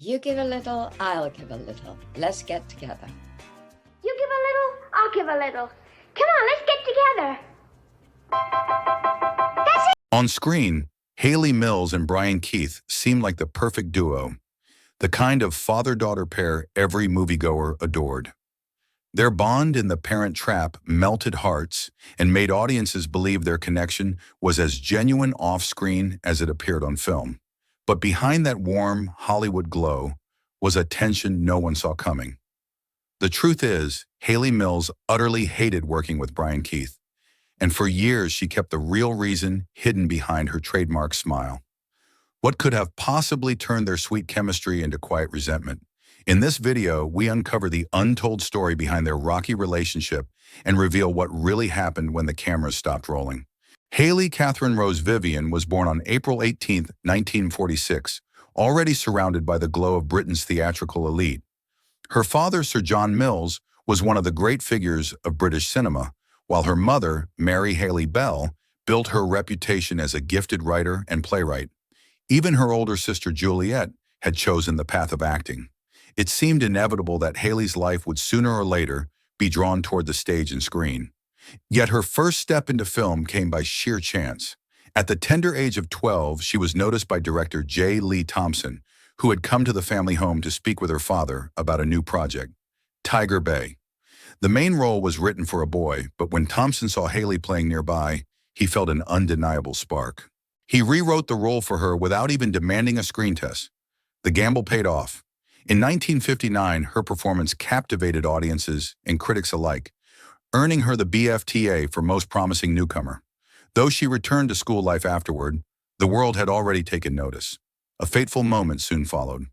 You give a little, I'll give a little. Let's get together. You give a little, I'll give a little. Come on, let's get together. That's it. On screen, Hayley Mills and Brian Keith seemed like the perfect duo, the kind of father-daughter pair every moviegoer adored. Their bond in The Parent Trap melted hearts and made audiences believe their connection was as genuine off-screen as it appeared on film. But behind that warm Hollywood glow was a tension no one saw coming. The truth is, Hayley Mills utterly hated working with Brian Keith, and for years she kept the real reason hidden behind her trademark smile. What could have possibly turned their sweet chemistry into quiet resentment? In this video, we uncover the untold story behind their rocky relationship and reveal what really happened when the cameras stopped rolling. Hayley Catherine Rose Vivian was born on April 18, 1946, already surrounded by the glow of Britain's theatrical elite. Her father, Sir John Mills, was one of the great figures of British cinema, while her mother, Mary Hayley Bell, built her reputation as a gifted writer and playwright. Even her older sister Juliet had chosen the path of acting. It seemed inevitable that Hayley's life would sooner or later be drawn toward the stage and screen. Yet her first step into film came by sheer chance. At the tender age of 12, she was noticed by director J. Lee Thompson, who had come to the family home to speak with her father about a new project, Tiger Bay. The main role was written for a boy, but when Thompson saw Hayley playing nearby, he felt an undeniable spark. He rewrote the role for her without even demanding a screen test. The gamble paid off. In 1959, her performance captivated audiences and critics alike, earning her the BFTA for Most Promising Newcomer. Though she returned to school life afterward, the world had already taken notice. A fateful moment soon followed.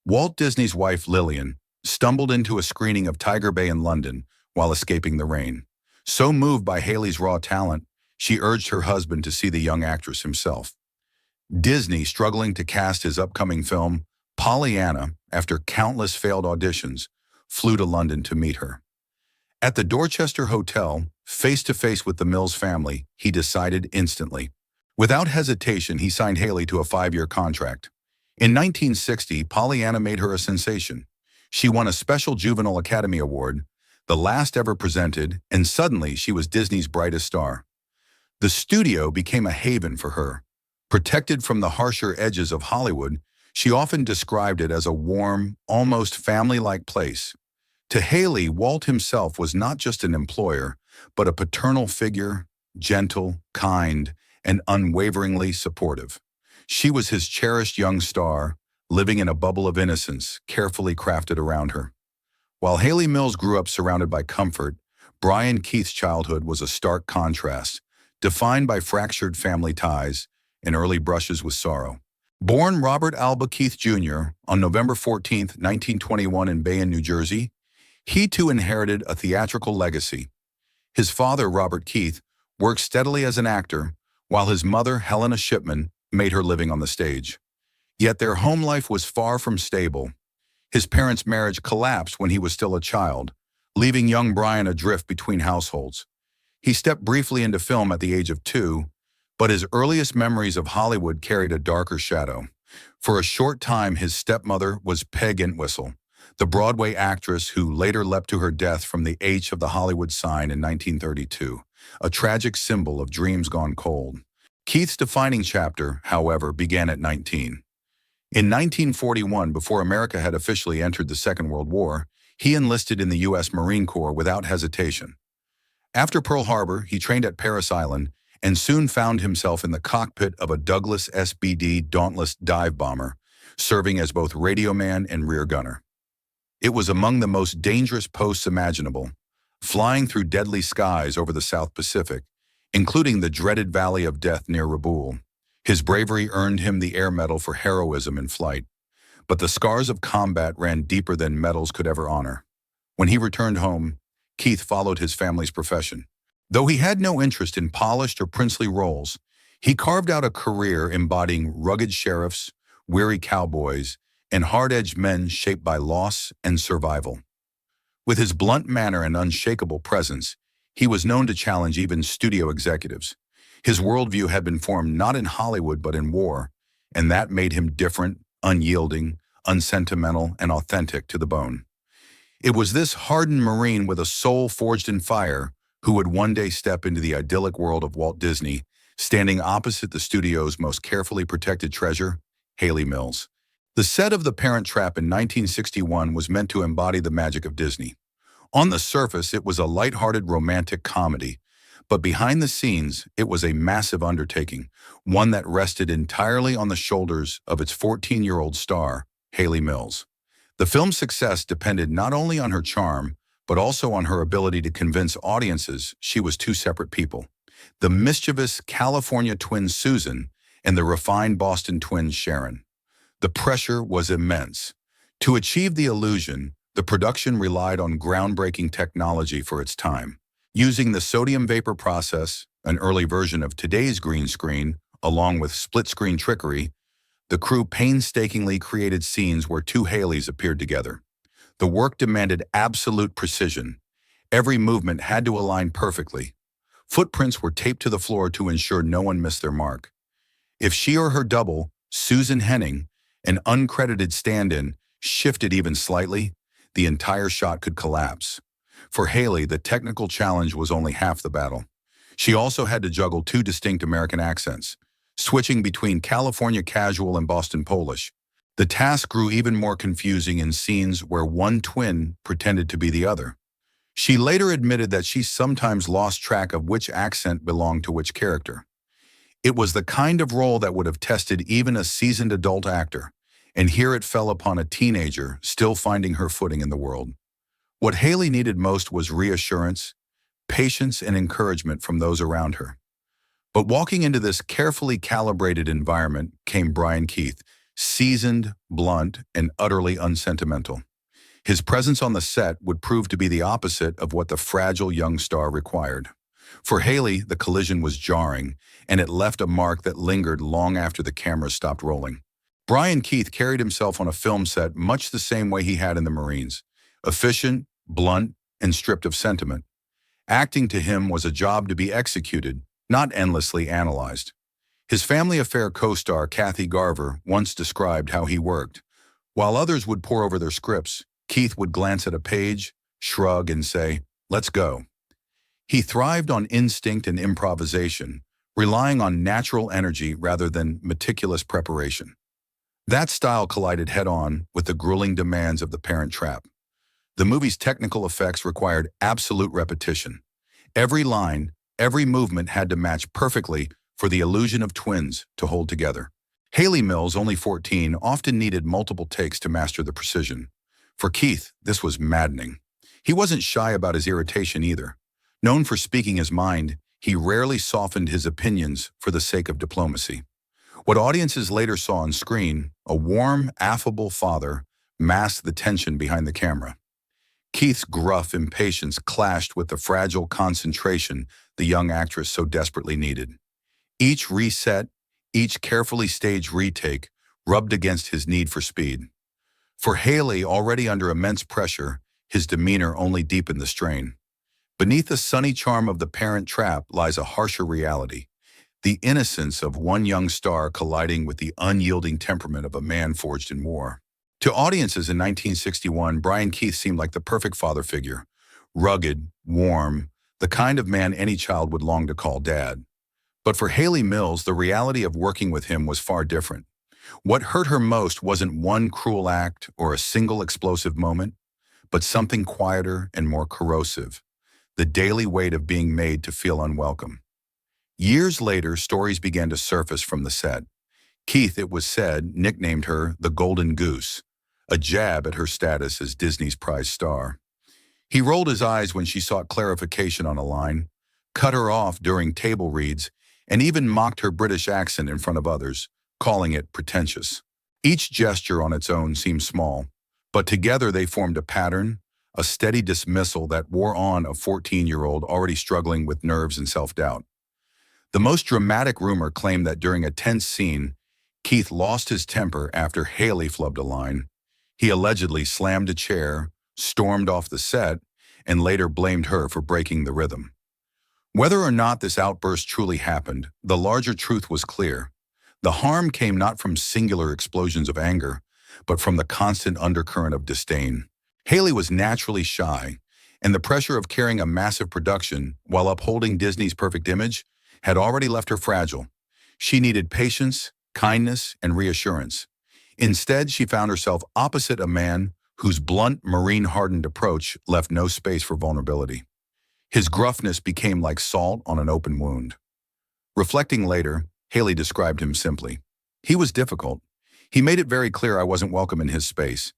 Walt Disney's wife, Lillian, stumbled into a screening of Tiger Bay in London while escaping the rain. So moved by Hayley's raw talent, she urged her husband to see the young actress himself. Disney, struggling to cast his upcoming film, Pollyanna, after countless failed auditions, flew to London to meet her. At the Dorchester Hotel, face to face with the Mills family, he decided instantly. Without hesitation, he signed Hayley to a 5-year contract. In 1960, Pollyanna made her a sensation. She won a special Juvenile Academy Award, the last ever presented, and suddenly she was Disney's brightest star. The studio became a haven for her. Protected from the harsher edges of Hollywood, she often described it as a warm, almost family-like place. To Hayley, Walt himself was not just an employer, but a paternal figure, gentle, kind, and unwaveringly supportive. She was his cherished young star, living in a bubble of innocence carefully crafted around her. While Hayley Mills grew up surrounded by comfort, Brian Keith's childhood was a stark contrast, defined by fractured family ties and early brushes with sorrow. Born Robert Alba Keith Jr. on November 14, 1921 in Bayonne, New Jersey, he too inherited a theatrical legacy. His father, Robert Keith, worked steadily as an actor, while his mother, Helena Shipman, made her living on the stage. Yet their home life was far from stable. His parents' marriage collapsed when he was still a child, leaving young Brian adrift between households. He stepped briefly into film at the age of 2, but his earliest memories of Hollywood carried a darker shadow. For a short time, his stepmother was Peg Entwistle, the Broadway actress who later leapt to her death from the H of the Hollywood sign in 1932, a tragic symbol of dreams gone cold. Keith's defining chapter, however, began at 19. In 1941, before America had officially entered the Second World War, he enlisted in the U.S. Marine Corps without hesitation. After Pearl Harbor, he trained at Parris Island and soon found himself in the cockpit of a Douglas SBD Dauntless dive bomber, serving as both radio man and rear gunner. It was among the most dangerous posts imaginable, flying through deadly skies over the South Pacific, including the dreaded Valley of Death near Rabaul. His bravery earned him the Air Medal for heroism in flight, but the scars of combat ran deeper than medals could ever honor. When he returned home, Keith followed his family's profession. Though he had no interest in polished or princely roles, he carved out a career embodying rugged sheriffs, weary cowboys, and hard-edged men shaped by loss and survival. With his blunt manner and unshakable presence, he was known to challenge even studio executives. His worldview had been formed not in Hollywood but in war, and that made him different, unyielding, unsentimental, and authentic to the bone. It was this hardened Marine with a soul forged in fire who would one day step into the idyllic world of Walt Disney, standing opposite the studio's most carefully protected treasure, Hayley Mills. The set of The Parent Trap in 1961 was meant to embody the magic of Disney. On the surface, it was a lighthearted romantic comedy, but behind the scenes, it was a massive undertaking, one that rested entirely on the shoulders of its 14-year-old star, Hayley Mills. The film's success depended not only on her charm, but also on her ability to convince audiences she was two separate people: the mischievous California twin Susan and the refined Boston twin Sharon. The pressure was immense. To achieve the illusion, the production relied on groundbreaking technology for its time. Using the sodium vapor process, an early version of today's green screen, along with split-screen trickery, the crew painstakingly created scenes where two Haleys appeared together. The work demanded absolute precision. Every movement had to align perfectly. Footprints were taped to the floor to ensure no one missed their mark. If she or her double, Susan Henning, an uncredited stand-in, shifted even slightly, the entire shot could collapse. For Hayley, the technical challenge was only half the battle. She also had to juggle two distinct American accents, switching between California casual and Boston Polish. The task grew even more confusing in scenes where one twin pretended to be the other. She later admitted that she sometimes lost track of which accent belonged to which character. It was the kind of role that would have tested even a seasoned adult actor, and here it fell upon a teenager still finding her footing in the world. What Hayley needed most was reassurance, patience, and encouragement from those around her. But walking into this carefully calibrated environment came Brian Keith, seasoned, blunt, and utterly unsentimental. His presence on the set would prove to be the opposite of what the fragile young star required. For Hayley, the collision was jarring, and it left a mark that lingered long after the cameras stopped rolling. Brian Keith carried himself on a film set much the same way he had in the Marines: efficient, blunt, and stripped of sentiment. Acting to him was a job to be executed, not endlessly analyzed. His Family Affair co-star Kathy Garver once described how he worked. While others would pore over their scripts, Keith would glance at a page, shrug, and say, "Let's go." He thrived on instinct and improvisation, relying on natural energy rather than meticulous preparation. That style collided head-on with the grueling demands of The Parent Trap. The movie's technical effects required absolute repetition. Every line, every movement had to match perfectly for the illusion of twins to hold together. Hayley Mills, only 14, often needed multiple takes to master the precision. For Keith, this was maddening. He wasn't shy about his irritation either. Known for speaking his mind, he rarely softened his opinions for the sake of diplomacy. What audiences later saw on screen, a warm, affable father, masked the tension behind the camera. Keith's gruff impatience clashed with the fragile concentration the young actress so desperately needed. Each reset, each carefully staged retake, rubbed against his need for speed. For Hayley, already under immense pressure, his demeanor only deepened the strain. Beneath the sunny charm of The Parent Trap lies a harsher reality: the innocence of one young star colliding with the unyielding temperament of a man forged in war. To audiences in 1961, Brian Keith seemed like the perfect father figure: rugged, warm, the kind of man any child would long to call dad. But for Hayley Mills, the reality of working with him was far different. What hurt her most wasn't one cruel act or a single explosive moment, but something quieter and more corrosive: the daily weight of being made to feel unwelcome. Years later, stories began to surface from the set. Keith, it was said, nicknamed her the Golden Goose, a jab at her status as Disney's prize star. He rolled his eyes when she sought clarification on a line, cut her off during table reads, and even mocked her British accent in front of others, calling it pretentious. Each gesture on its own seemed small, but together they formed a pattern, a steady dismissal that wore on a 14-year-old already struggling with nerves and self-doubt. The most dramatic rumor claimed that during a tense scene, Keith lost his temper after Hayley flubbed a line. He allegedly slammed a chair, stormed off the set, and later blamed her for breaking the rhythm. Whether or not this outburst truly happened, the larger truth was clear. The harm came not from singular explosions of anger, but from the constant undercurrent of disdain. Hayley was naturally shy, and the pressure of carrying a massive production while upholding Disney's perfect image had already left her fragile. She needed patience, kindness, and reassurance. Instead, she found herself opposite a man whose blunt, marine-hardened approach left no space for vulnerability. His gruffness became like salt on an open wound. Reflecting later, Hayley described him simply. He was difficult. He made it very clear I wasn't welcome in his space.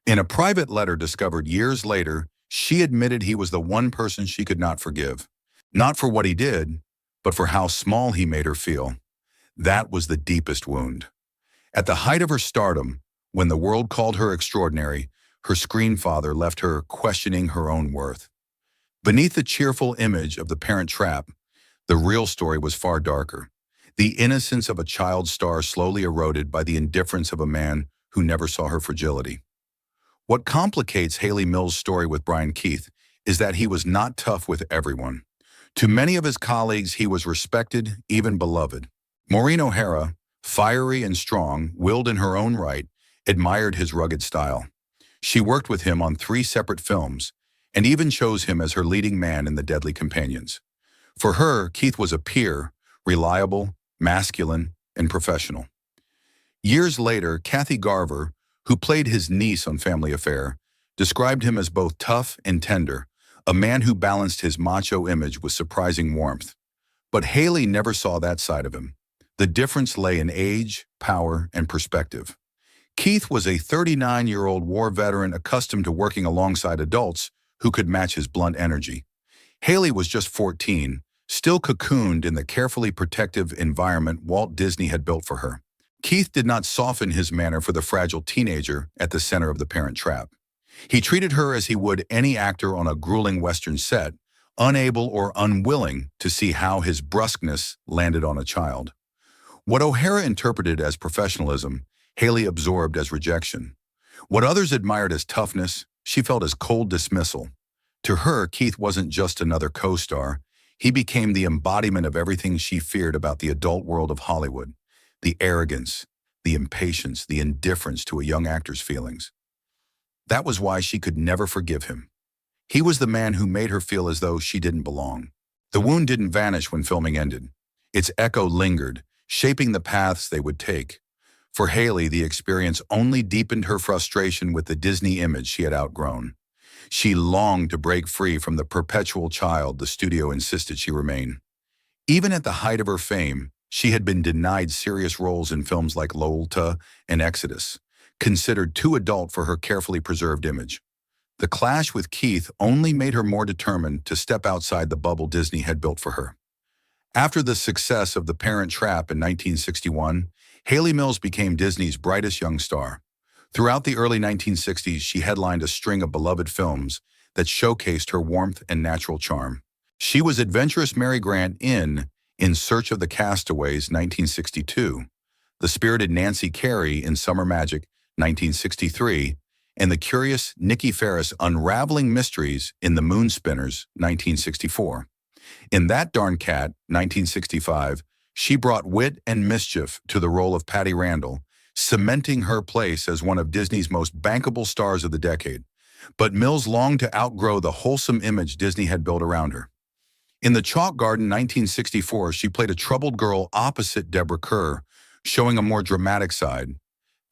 In a private letter discovered years later, she admitted he was the one person she could not forgive. Not for what he did, but for how small he made her feel. That was the deepest wound. At the height of her stardom, when the world called her extraordinary, her screen father left her questioning her own worth. Beneath the cheerful image of the Parent Trap, the real story was far darker. The innocence of a child star slowly eroded by the indifference of a man who never saw her fragility. What complicates Hayley Mills' story with Brian Keith is that he was not tough with everyone. To many of his colleagues, he was respected, even beloved. Maureen O'Hara, fiery and strong-willed in her own right, admired his rugged style. She worked with him on 3 separate films, and even chose him as her leading man in The Deadly Companions. For her, Keith was a peer, reliable, masculine, and professional. Years later, Kathy Garver, who played his niece on Family Affair, described him as both tough and tender, a man who balanced his macho image with surprising warmth. But Hayley never saw that side of him. The difference lay in age, power, and perspective. Keith was a 39-year-old war veteran accustomed to working alongside adults who could match his blunt energy. Hayley was just 14, still cocooned in the carefully protective environment Walt Disney had built for her. Keith did not soften his manner for the fragile teenager at the center of the Parent Trap. He treated her as he would any actor on a grueling Western set, unable or unwilling to see how his brusqueness landed on a child. What O'Hara interpreted as professionalism, Hayley absorbed as rejection. What others admired as toughness, she felt as cold dismissal. To her, Keith wasn't just another co-star. He became the embodiment of everything she feared about the adult world of Hollywood. The arrogance, the impatience, the indifference to a young actor's feelings. That was why she could never forgive him. He was the man who made her feel as though she didn't belong. The wound didn't vanish when filming ended. Its echo lingered, shaping the paths they would take. For Hayley, the experience only deepened her frustration with the Disney image she had outgrown. She longed to break free from the perpetual child the studio insisted she remain. Even at the height of her fame, she had been denied serious roles in films like Lolita and Exodus, considered too adult for her carefully preserved image. The clash with Keith only made her more determined to step outside the bubble Disney had built for her. After the success of The Parent Trap in 1961, Hayley Mills became Disney's brightest young star. Throughout the early 1960s, she headlined a string of beloved films that showcased her warmth and natural charm. She was adventurous Mary Grant In Search of the Castaways, 1962, the spirited Nancy Carey in Summer Magic, 1963, and the curious Nikki Ferris unraveling mysteries in The Moonspinners, 1964. In That Darn Cat, 1965, she brought wit and mischief to the role of Patty Randall, cementing her place as one of Disney's most bankable stars of the decade. But Mills longed to outgrow the wholesome image Disney had built around her. In The Chalk Garden, 1964, she played a troubled girl opposite Deborah Kerr, showing a more dramatic side.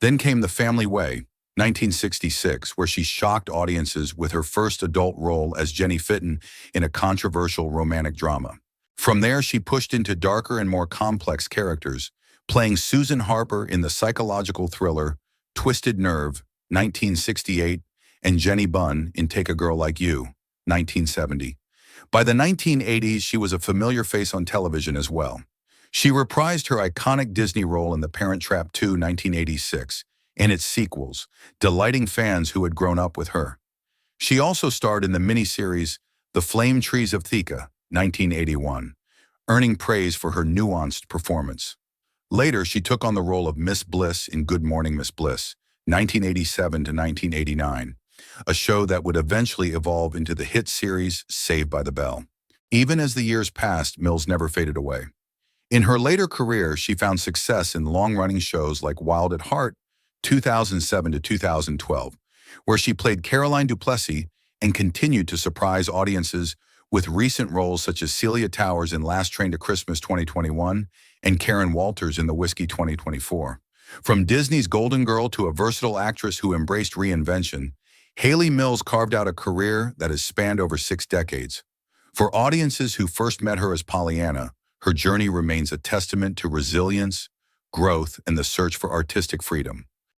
Then came The Family Way, 1966, where she shocked audiences with her first adult role as Jenny Fitton in a controversial romantic drama. From there, she pushed into darker and more complex characters, playing Susan Harper in the psychological thriller Twisted Nerve, 1968, and Jenny Bunn in Take a Girl Like You, 1970. By the 1980s, she was a familiar face on television as well. She reprised her iconic Disney role in The Parent Trap 2, 1986, and its sequels, delighting fans who had grown up with her. She also starred in the miniseries The Flame Trees of Thika, 1981, earning praise for her nuanced performance. Later, she took on the role of Miss Bliss in Good Morning, Miss Bliss, 1987 to 1989, a show that would eventually evolve into the hit series Saved by the Bell. Even as the years passed, Mills never faded away. In her later career, she found success in long-running shows like Wild at Heart, 2007 to 2012, where she played Caroline Duplessis and continued to surprise audiences with recent roles such as Celia Towers in Last Train to Christmas 2021 and Karen Walters in The Whiskey 2024. From Disney's Golden Girl to a versatile actress who embraced reinvention, Hayley Mills carved out a career that has spanned over 6 decades. For audiences who first met her as Pollyanna, her journey remains a testament to resilience, growth, and the search for artistic freedom.